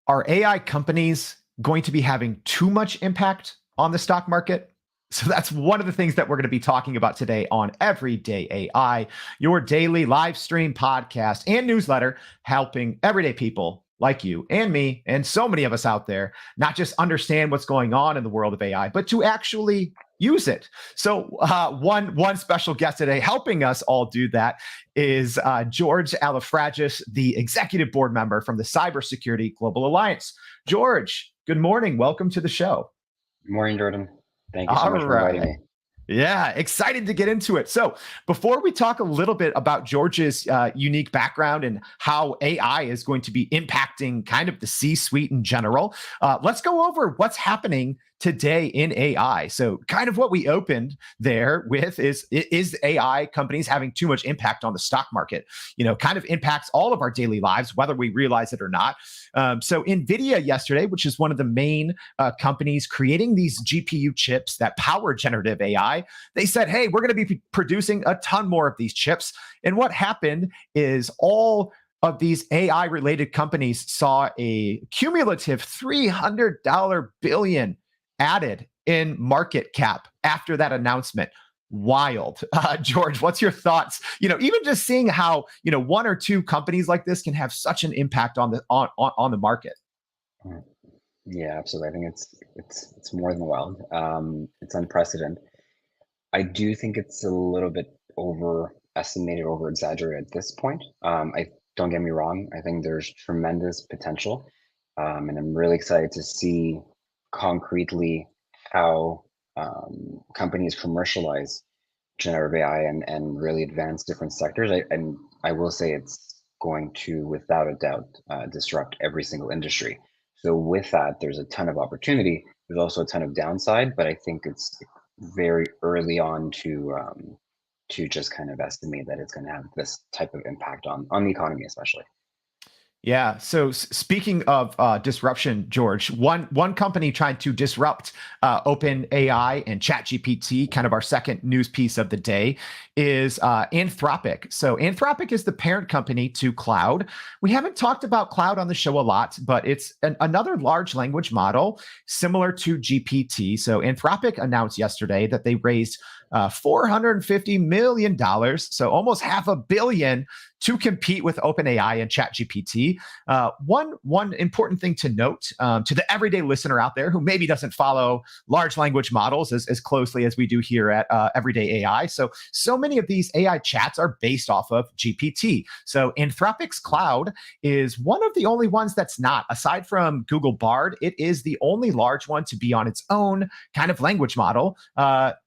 Are AI companies going to be having too much impact on the stock market? So that's one of the things that we're going to be talking about today on Everyday AI, your daily live stream podcast and newsletter, helping everyday people like you and me and so many of us out there not just understand what's going on in the world of AI, but to actually use it. So one special guest today helping us all do that is George Alifragis, the executive board member from the Cybersecurity Global Alliance. George, good morning. Welcome to the show. Good morning, Jordan. Thank you so All much for inviting right. me. Yeah, excited to get into it. So before we talk a little bit about George's unique background and how AI is going to be impacting kind of the C-suite in general, let's go over what's happening today in AI. So kind of what we opened there with is AI companies having too much impact on the stock market? Kind of impacts all of our daily lives, whether we realize it or not. So NVIDIA yesterday, which is one of the main companies creating these GPU chips that power generative AI, they said, hey, we're going to be producing a ton more of these chips. And what happened is all of these AI related companies saw a cumulative $300 billion added in market cap after that announcement. Wild. George, what's your thoughts? Even just seeing how, one or two companies like this can have such an impact on the market. Yeah, absolutely. I think it's more than wild. It's unprecedented. I do think it's a little bit overestimated, over exaggerated at this point. I don't get me wrong. I think there's tremendous potential, and I'm really excited to see concretely how companies commercialize generative AI and really advance different sectors. And I will say it's going to, without a doubt, disrupt every single industry. So with that, there's a ton of opportunity. There's also a ton of downside, but I think it's very early on to just kind of estimate that it's going to have this type of impact on the economy, especially. Yeah. So speaking of disruption, George, one company trying to disrupt OpenAI and ChatGPT, kind of our second news piece of the day, is Anthropic. So Anthropic is the parent company to Cloud. We haven't talked about Cloud on the show a lot, but it's another large language model similar to GPT. So Anthropic announced yesterday that they raised $450 million, so almost $500 million, to compete with OpenAI and ChatGPT. One important thing to note to the everyday listener out there who maybe doesn't follow large language models as closely as we do here at Everyday AI. So many of these AI chats are based off of GPT. So Anthropic's Cloud is one of the only ones that's not. Aside from Google Bard, it is the only large one to be on its own kind of language model.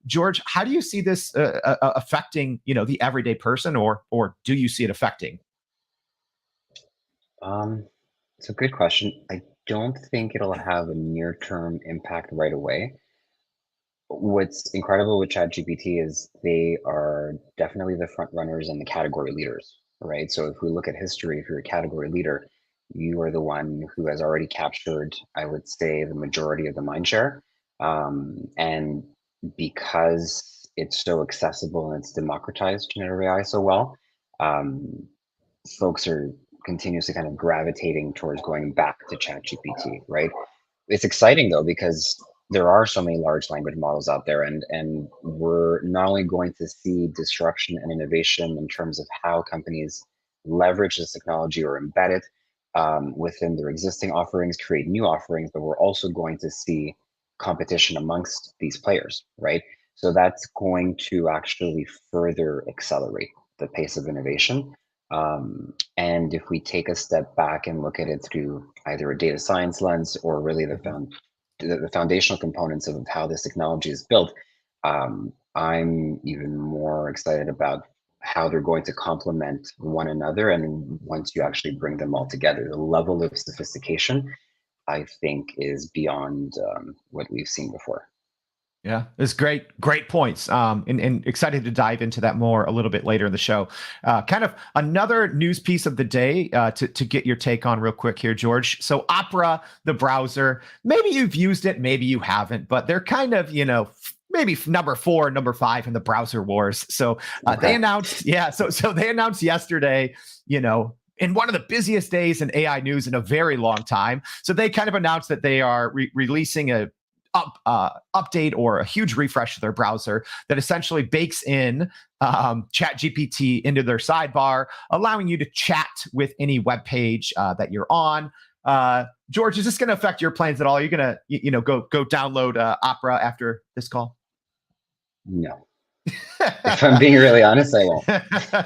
George, how do you see this affecting the everyday person, or do you see it affecting? It's a good question. I don't think it'll have a near-term impact right away. What's incredible with ChatGPT is they are definitely the front runners and the category leaders, right? So if we look at history, if you're a category leader, you are the one who has already captured, I would say, the majority of the mind share. And because it's so accessible and it's democratized generative AI so well, um, folks are continuously kind of gravitating towards going back to ChatGPT, right? It's exciting though because there are so many large language models out there, and we're not only going to see disruption and innovation in terms of how companies leverage this technology or embed it within their existing offerings, create new offerings, but we're also going to see competition amongst these players, right? So that's going to actually further accelerate the pace of innovation. And if we take a step back and look at it through either a data science lens or really the foundational components of how this technology is built, I'm even more excited about how they're going to complement one another. And once you actually bring them all together, the level of sophistication, I think, is beyond what we've seen before. Yeah, it's great points. And excited to dive into that more a little bit later in the show. Kind of another news piece of the day to get your take on real quick here, George. So Opera, the browser, maybe you've used it, maybe you haven't, but they're kind of, maybe number 4, number 5 in the browser wars. So they announced, so they announced yesterday, in one of the busiest days in AI news in a very long time. So they kind of announced that they are releasing a update or a huge refresh of their browser that essentially bakes in chat gpt into their sidebar, allowing you to chat with any web page that you're on. George, is this going to affect your plans at all? Are you going to go download opera after this call? No. If I'm being really honest, I won't.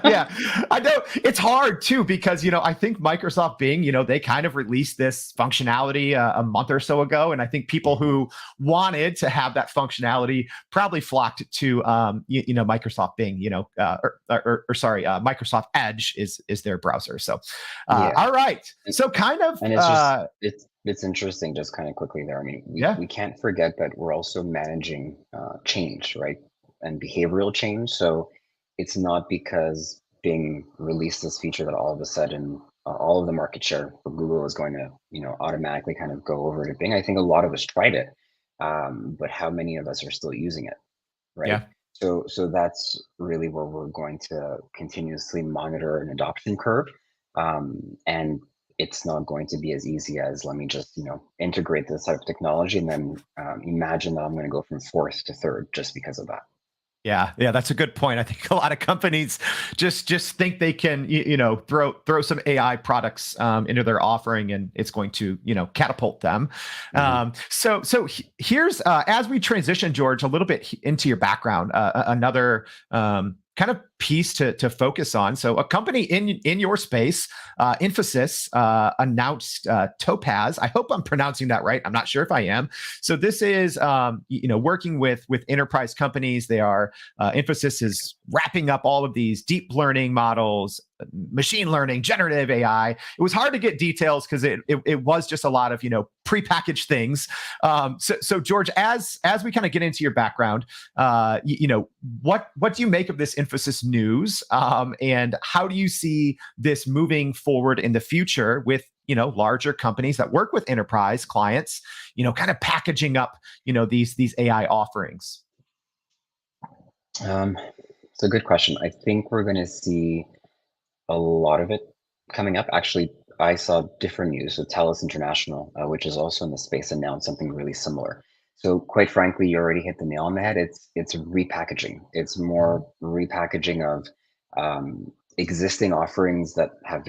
Yeah, I know it's hard too because I think Microsoft Bing, they kind of released this functionality a month or so ago, and I think people who wanted to have that functionality probably flocked to Microsoft Bing, Microsoft Edge is their browser. So, Yeah. all right, so kind of, and it's just it's interesting, just kind of quickly there. I mean, we can't forget that we're also managing change, right? And behavioral change. So it's not because Bing released this feature that all of a sudden all of the market share for Google is going to, automatically kind of go over to Bing. I think a lot of us tried it, but how many of us are still using it, right? yeah. So that's really where we're going to continuously monitor an adoption curve, and it's not going to be as easy as let me just integrate this type of technology and then imagine that I'm going to go from fourth to third just because of that. Yeah, that's a good point. I think a lot of companies just think they can, throw some AI products into their offering, and it's going to, catapult them. So here's as we transition, George, a little bit into your background, another kind of piece to focus on. So a company in your space, Infosys, announced Topaz. I hope I'm pronouncing that right. I'm not sure if I am. So this is working with enterprise companies. They are Infosys is wrapping up all of these deep learning models, machine learning, generative AI. It was hard to get details because it was just a lot of prepackaged things. So George, as we kind of get into your background, what do you make of this Infosys news, and how do you see this moving forward in the future with larger companies that work with enterprise clients, kind of packaging up these AI offerings? It's a good question. I think we're going to see a lot of it coming up. Actually, I saw different news. So TELUS International, which is also in the space, announced something really similar. So quite frankly, you already hit the nail on the head. It's repackaging. It's more repackaging of existing offerings that have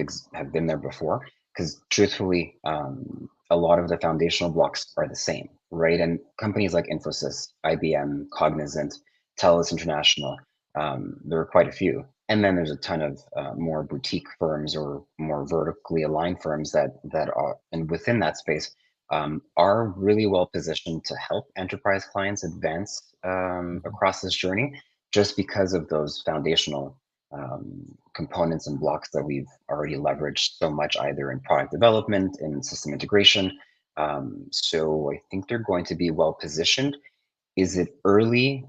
been there before. Because truthfully, a lot of the foundational blocks are the same, right? And companies like Infosys, IBM, Cognizant, TELUS International, there are quite a few. And then there's a ton of more boutique firms or more vertically aligned firms that are, and within that space, are really well positioned to help enterprise clients advance across this journey, just because of those foundational components and blocks that we've already leveraged so much, either in product development and system integration. So I think they're going to be well positioned. Is it early?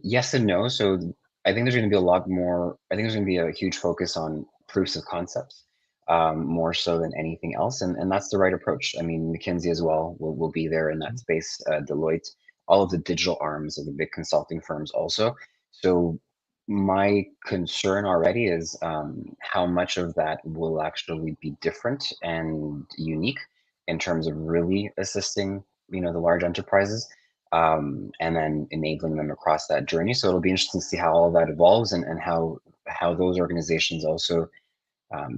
Yes and no. So I think there's going to be a lot more. I think there's going to be a huge focus on proofs of concepts, more so than anything else, and that's the right approach. I mean, McKinsey as well will be there in that space. Deloitte, all of the digital arms of the big consulting firms also. So my concern already is how much of that will actually be different and unique in terms of really assisting the large enterprises, and then enabling them across that journey. So it'll be interesting to see how all of that evolves, and how those organizations also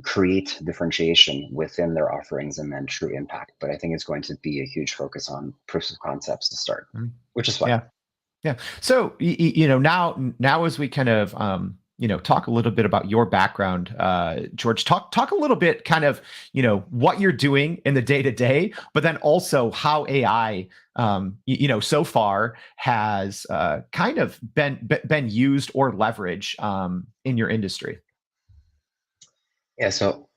create differentiation within their offerings and then true impact. But I think it's going to be a huge focus on proofs of concepts to start, which is fine. Yeah. So now as we kind of talk a little bit about your background, George, talk a little bit kind of what you're doing in the day to day, but then also how AI so far has kind of been used or leveraged in your industry. Yeah. So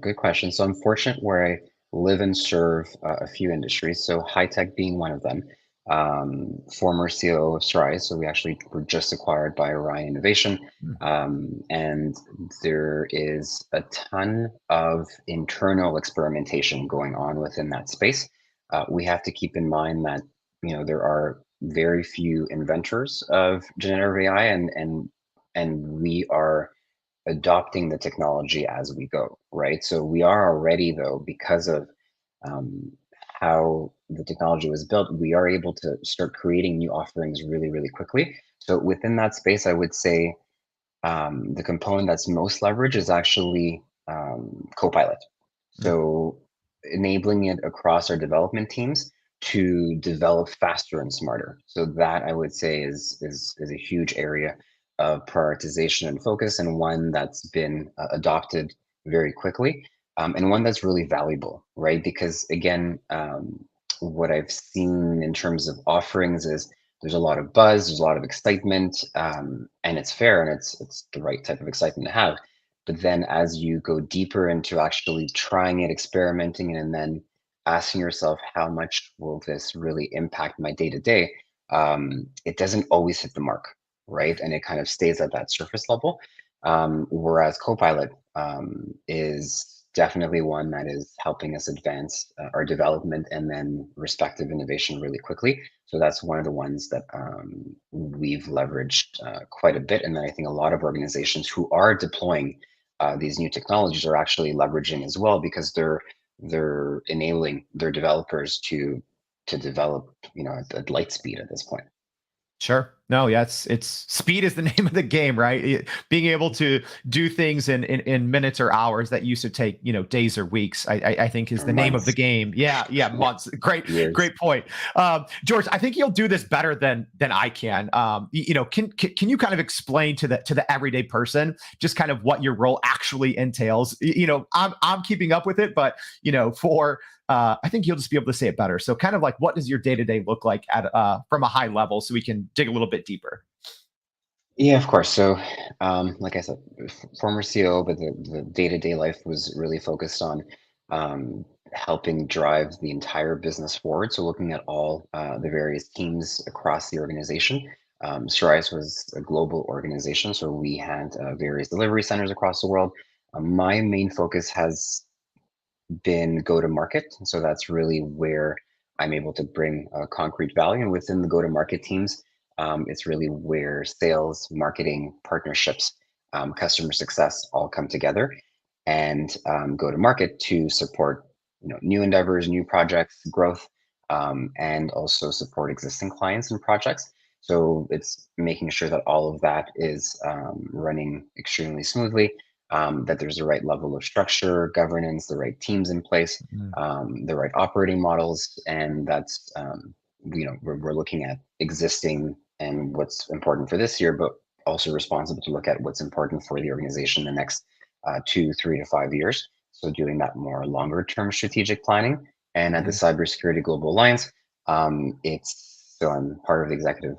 good question. So I'm fortunate where I live and serve a few industries. So high tech being one of them. Former CEO of Strive. So we actually were just acquired by Orion Innovation. And there is a ton of internal experimentation going on within that space. We have to keep in mind that there are very few inventors of generative AI, and we are adopting the technology as we go, right? So we are already, though, because of um, how the technology was built, we are able to start creating new offerings really, really quickly. So within that space, I would say the component that's most leveraged is actually Copilot. Mm. So enabling it across our development teams to develop faster and smarter. So that I would say is a huge area of prioritization and focus, and one that's been adopted very quickly, and one that's really valuable, right? Because again, what I've seen in terms of offerings is there's a lot of buzz, there's a lot of excitement, and it's fair and it's the right type of excitement to have. But then as you go deeper into actually trying it, experimenting, and then asking yourself, how much will this really impact my day to day? It doesn't always hit the mark, right? And it kind of stays at that surface level. Whereas Copilot is definitely one that is helping us advance our development and then respective innovation really quickly. So that's one of the ones that we've leveraged quite a bit. And then I think a lot of organizations who are deploying these new technologies are actually leveraging as well, because they're enabling their developers to develop, at light speed at this point. Sure. No, yeah, it's speed is the name of the game, right? Being able to do things in minutes or hours that used to take, days or weeks, I think is Or the name of the months. game. Yeah, yeah, months. Great, Years. great point. George, I think you'll do this better than I can. Can you kind of explain to the everyday person just kind of what your role actually entails? I'm keeping up with it, but for I think you'll just be able to say it better. So, kind of like, what does your day to day look like at from a high level, so we can dig a little bit deeper? Yeah, of course. So, like I said, former CEO, but the day-to-day life was really focused on helping drive the entire business forward. So, looking at all the various teams across the organization. Strice was a global organization, so we had various delivery centers across the world. My main focus has been go to market. So that's really where I'm able to bring concrete value. And within the go to market teams, it's really where sales, marketing, partnerships, customer success all come together and go to market to support new endeavors, new projects, growth, and also support existing clients and projects. So it's making sure that all of that is running extremely smoothly, that there's the right level of structure, governance, the right teams in place, Mhm. the right operating models, and that's we're looking at existing and what's important for this year, but also responsible to look at what's important for the organization the next 2, 3 to 5 years. So doing that more longer term strategic planning. And at the Mhm. Cybersecurity Global Alliance, it's so I'm part of the executive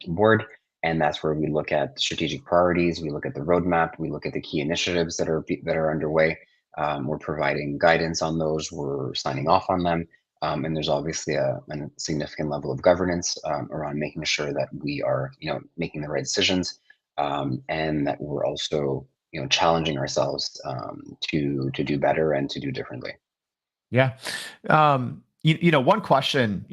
board, and that's where we look at strategic priorities, we look at the roadmap, we look at the key initiatives that are underway. We're providing guidance on those, we're signing off on them, and there's obviously a significant level of governance around making sure that we are making the right decisions, and that we're also challenging ourselves to do better and to do differently. Yeah. One question,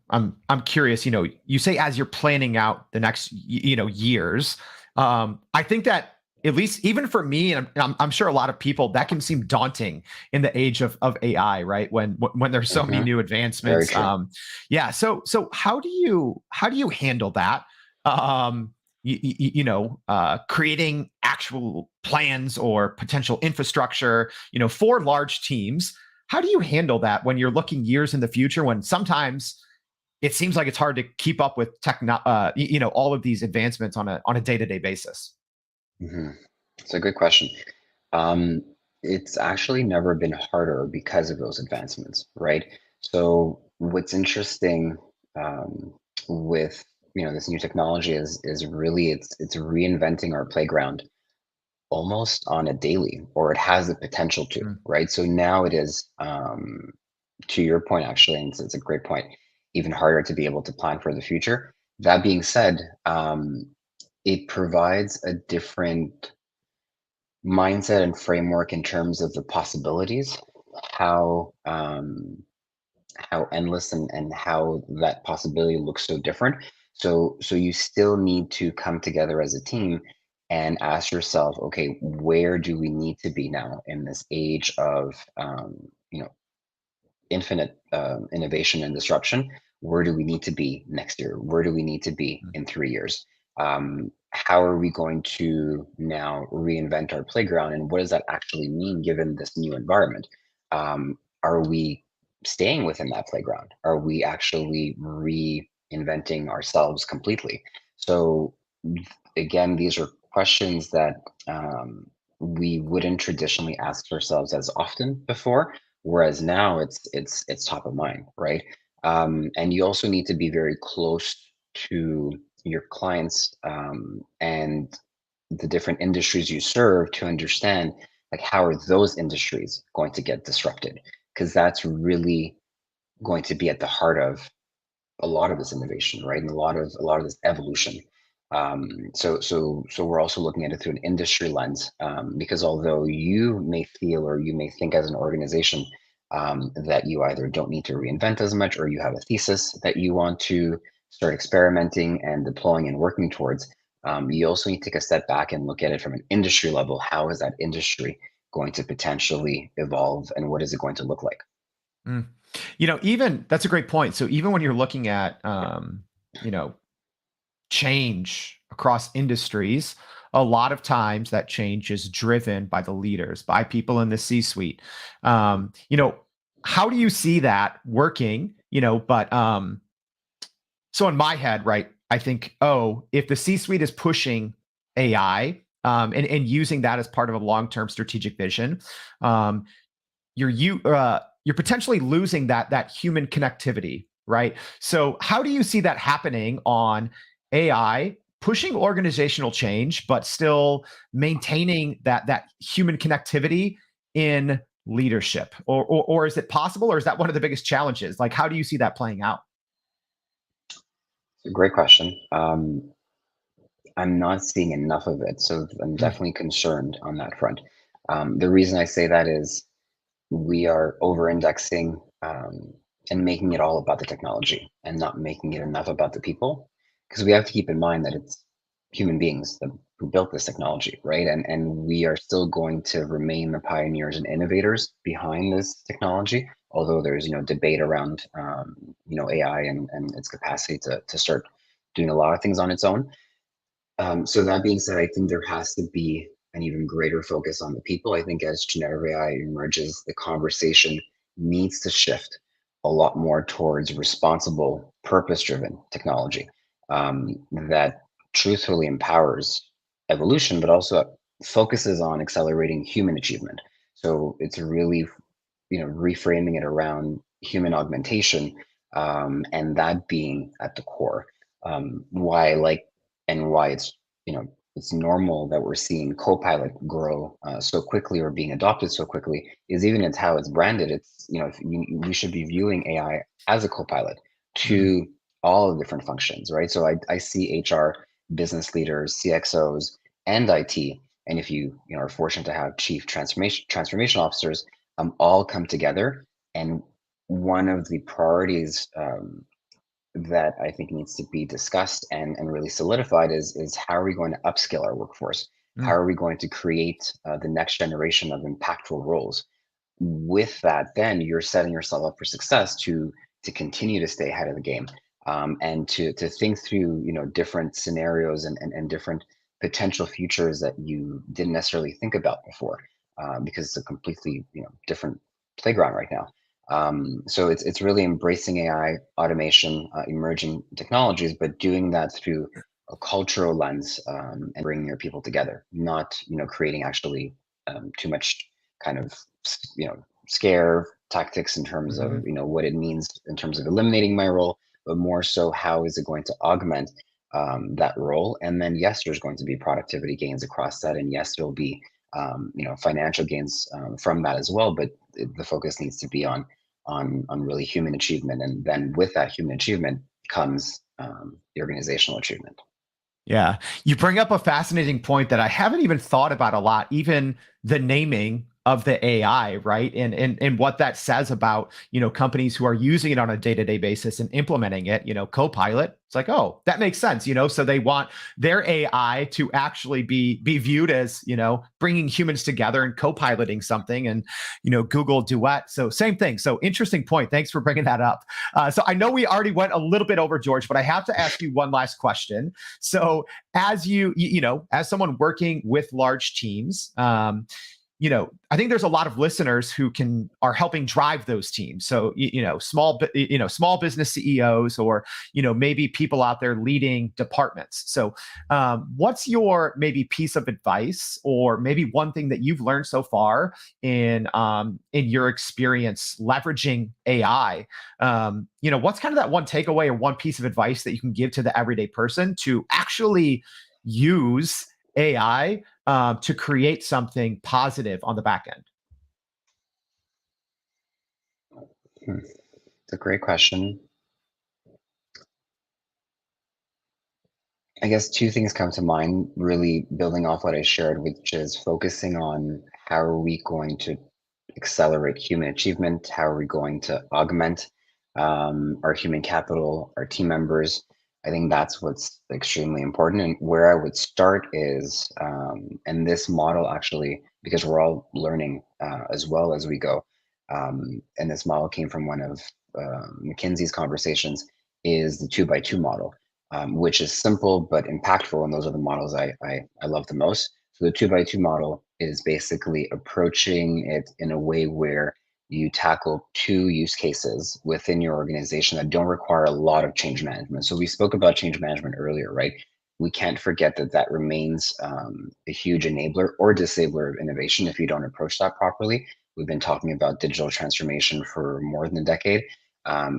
I'm curious, you say as you're planning out the next, years, I think that at least even for me, and I'm sure a lot of people, that can seem daunting in the age of AI, right? When there's so many Hmm. new Very advancements. true. Yeah. So how do you handle that? Creating actual plans or potential infrastructure, for large teams. How do you handle that when you're looking years in the future, when sometimes it seems like it's hard to keep up with all of these advancements on a day-to-day basis? Hmm. It's a good question. Um, it's actually never been harder because of those advancements, right? So what's interesting with this new technology is really it's reinventing our playground almost on a daily, or it has the potential to, Mm. right? So now it is, to your point, actually, and it's a great point, even harder to be able to plan for the future. That being said, it provides a different mindset and framework in terms of the possibilities, how how endless and how that possibility looks so different. So you still need to come together as a team and ask yourself, okay, where do we need to be now in this age of you know infinite innovation and disruption? Where do we need to be next year? Where do we need to be in 3 years? How are we going to now reinvent our playground? And what does that actually mean given this new environment? Are we staying within that playground? Are we actually reinventing ourselves completely? So, again, these are questions that we wouldn't traditionally ask ourselves as often before, whereas now it's top of mind, right? And you also need to be very close to your clients, and the different industries you serve to understand, like, how are those industries going to get disrupted, because that's really going to be at the heart of a lot of this innovation, right? And a lot of this evolution. So we're also looking at it through an industry lens, because although you may feel, or you may think as an organization, that you either don't need to reinvent as much, or you have a thesis that you want to start experimenting and deploying and working towards, you also need to take a step back and look at it from an industry level. How is that industry going to potentially evolve, and what is it going to look like? Mm. Even that's a great point. So even when you're looking at, you know, change across industries, a lot of times that change is driven by the leaders, by people in the C-suite. Um, you know, how do you see that working? But so in my head, right, I think, oh, if the C-suite is pushing AI, and using that as part of a long-term strategic vision, um, you're potentially losing that human connectivity, right? So how do you see that happening on AI pushing organizational change, but still maintaining that human connectivity in leadership? Or is it possible, or is that one of the biggest challenges? Like, how do you see that playing out? It's a great question. I'm not seeing enough of it, so I'm Mm, definitely concerned on that front. The reason I say that is we are over-indexing, and making it all about the technology and not making it enough about the people, because we have to keep in mind that it's human beings who built this technology, right? And we are still going to remain the pioneers and innovators behind this technology, although there's debate around AI and its capacity to start doing a lot of things on its own. So that being said, I think there has to be an even greater focus on the people. I think as generative AI emerges, the conversation needs to shift a lot more towards responsible, purpose-driven technology, that truthfully empowers evolution, but also focuses on accelerating human achievement. So it's really, reframing it around human augmentation, and that being at the core. Why I like, and why it's normal that we're seeing Copilot grow so quickly, or being adopted so quickly, is even it's how it's branded. It's if we should be viewing AI as a Copilot mhm, to all the different functions, right? So I see HR, business leaders, CXOs, and IT, and if you are fortunate to have chief transformation officers, all come together. And one of the priorities, that I think needs to be discussed and really solidified is how are we going to upskill our workforce? How mm, are we going to create the next generation of impactful roles? With that, then you're setting yourself up for success to continue to stay ahead of the game, and to think through different scenarios and different potential futures that you didn't necessarily think about before, because it's a completely different playground right now. So it's really embracing AI, automation, emerging technologies, but doing that through a cultural lens, and bringing your people together, not creating actually too much kind of scare tactics in terms of mhm. what it means in terms of eliminating my role, but more so how is it going to augment that role? And then yes, there's going to be productivity gains across that, and yes, there'll be financial gains from that as well. But the focus needs to be on really human achievement, and then with that human achievement comes the organizational achievement. Yeah. You bring up a fascinating point that I haven't even thought about a lot, even the naming of the AI, right? And what that says about, companies who are using it on a day-to-day basis and implementing it, Copilot, it's like, oh, that makes sense, so they want their AI to actually be viewed as, bringing humans together and co-piloting something, and, Google Duet. So same thing. So interesting point. Thanks for bringing that up. So I know we already went a little bit over, George, but I have to ask you one last question. So as as someone working with large teams, I think there's a lot of listeners who are helping drive those teams. So, small business CEOs, or, maybe people out there leading departments. So, what's your maybe piece of advice, or maybe one thing that you've learned so far in your experience leveraging AI? What's kind of that one takeaway or one piece of advice that you can give to the everyday person to actually use AI to create something positive on the back end? It's a great question. I guess two things come to mind, really building off what I shared, which is focusing on how are we going to accelerate human achievement? How are we going to augment our human capital, our team members? I think that's what's extremely important. And where I would start is, and this model actually, because we're all learning as well as we go, and this model came from one of McKinsey's conversations, is the 2x2 model, which is simple but impactful. And those are the models I love the most. So the 2x2 model is basically approaching it in a way where you tackle two use cases within your organization that don't require a lot of change management. So we spoke about change management earlier, right? We can't forget that that remains a huge enabler or disabler of innovation if you don't approach that properly. We've been talking about digital transformation for more than a decade.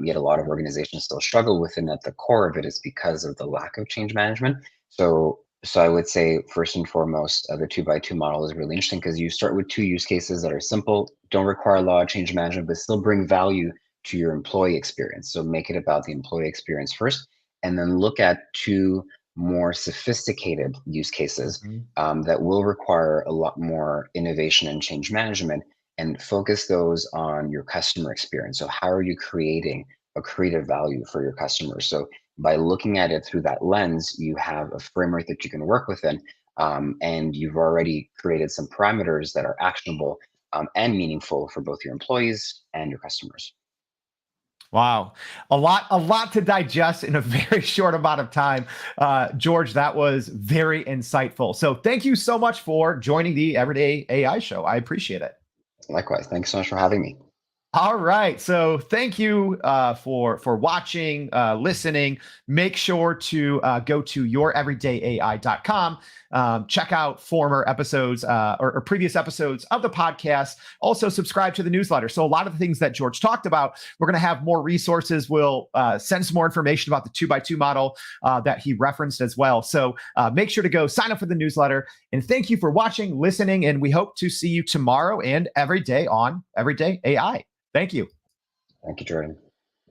Yet a lot of organizations still struggle with it. And at the core of it is because of the lack of change management. So I would say first and foremost, the 2x2 model is really interesting because you start with two use cases that are simple, don't require a lot of change management, but still bring value to your employee experience. So make it about the employee experience first, and then look at two more sophisticated use cases that will require a lot more innovation and change management, and focus those on your customer experience. So how are you creating a creative value for your customers? So by looking at it through that lens, you have a framework that you can work within, and you've already created some parameters that are actionable and meaningful for both your employees and your customers. Wow. A lot to digest in a very short amount of time. George, that was very insightful. So thank you so much for joining the Everyday AI Show. I appreciate it. Likewise, thanks so much for having me. All right. So thank you for watching, listening. Make sure to go to youreverydayai.com. Check out former episodes or previous episodes of the podcast. Also, subscribe to the newsletter. So a lot of the things that George talked about, we're going to have more resources. We'll send some more information about the 2x2 model that he referenced as well. So make sure to go sign up for the newsletter. And thank you for watching, listening, and we hope to see you tomorrow and every day on Everyday AI. Thank you. Thank you, Jordan.